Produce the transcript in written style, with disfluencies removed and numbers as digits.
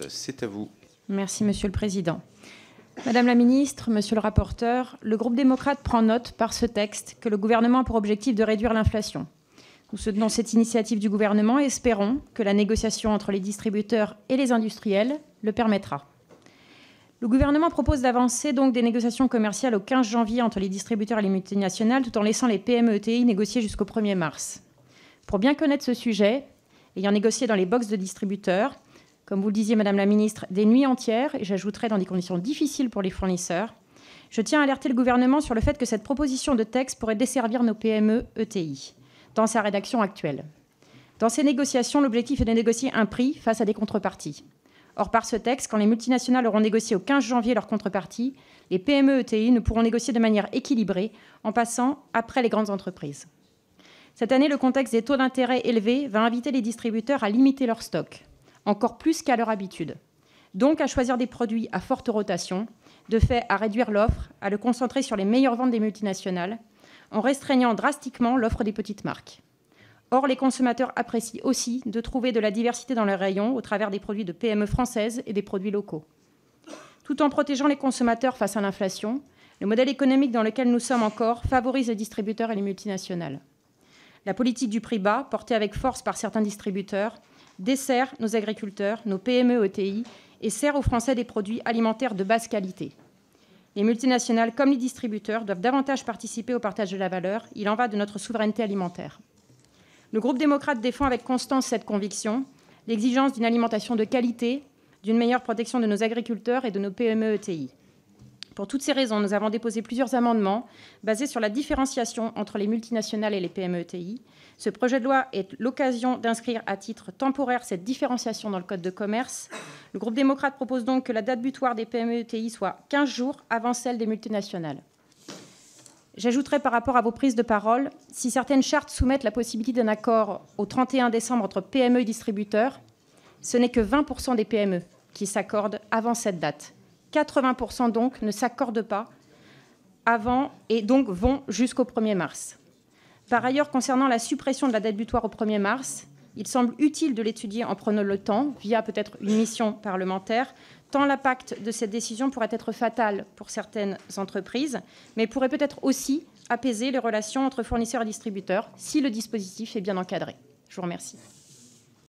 C'est à vous. Merci, Monsieur le Président. Madame la Ministre, Monsieur le rapporteur, le groupe démocrate prend note par ce texte que le gouvernement a pour objectif de réduire l'inflation. Nous soutenons cette initiative du gouvernement et espérons que la négociation entre les distributeurs et les industriels le permettra. Le gouvernement propose d'avancer donc des négociations commerciales au 15 janvier entre les distributeurs et les multinationales, tout en laissant les PME-ETI négocier jusqu'au 1er mars. Pour bien connaître ce sujet, ayant négocié dans les box de distributeurs, comme vous le disiez, Madame la Ministre, des nuits entières, et j'ajouterai dans des conditions difficiles pour les fournisseurs, je tiens à alerter le gouvernement sur le fait que cette proposition de texte pourrait desservir nos PME-ETI dans sa rédaction actuelle. Dans ces négociations, l'objectif est de négocier un prix face à des contreparties. Or, par ce texte, quand les multinationales auront négocié au 15 janvier leur contrepartie, les PME-ETI ne pourront négocier de manière équilibrée en passant après les grandes entreprises. Cette année, le contexte des taux d'intérêt élevés va inviter les distributeurs à limiter leur stock, encore plus qu'à leur habitude. Donc à choisir des produits à forte rotation, de fait à réduire l'offre, à le concentrer sur les meilleures ventes des multinationales, en restreignant drastiquement l'offre des petites marques. Or, les consommateurs apprécient aussi de trouver de la diversité dans leurs rayons au travers des produits de PME françaises et des produits locaux. Tout en protégeant les consommateurs face à l'inflation, le modèle économique dans lequel nous sommes encore favorise les distributeurs et les multinationales. La politique du prix bas, portée avec force par certains distributeurs, dessert nos agriculteurs, nos PME-ETI et sert aux Français des produits alimentaires de basse qualité. Les multinationales comme les distributeurs doivent davantage participer au partage de la valeur. Il en va de notre souveraineté alimentaire. Le groupe démocrate défend avec constance cette conviction, l'exigence d'une alimentation de qualité, d'une meilleure protection de nos agriculteurs et de nos PME-ETI. Pour toutes ces raisons, nous avons déposé plusieurs amendements basés sur la différenciation entre les multinationales et les PME-ETI. Ce projet de loi est l'occasion d'inscrire à titre temporaire cette différenciation dans le Code de commerce. Le groupe démocrate propose donc que la date butoir des PME-ETI soit 15 jours avant celle des multinationales. J'ajouterai par rapport à vos prises de parole, si certaines chartes soumettent la possibilité d'un accord au 31 décembre entre PME et distributeurs, ce n'est que 20% des PME qui s'accordent avant cette date. 80% donc ne s'accordent pas avant et donc vont jusqu'au 1er mars. Par ailleurs, concernant la suppression de la date butoir au 1er mars, il semble utile de l'étudier en prenant le temps, via peut-être une mission parlementaire, tant l'impact de cette décision pourrait être fatal pour certaines entreprises, mais pourrait peut-être aussi apaiser les relations entre fournisseurs et distributeurs si le dispositif est bien encadré. Je vous remercie.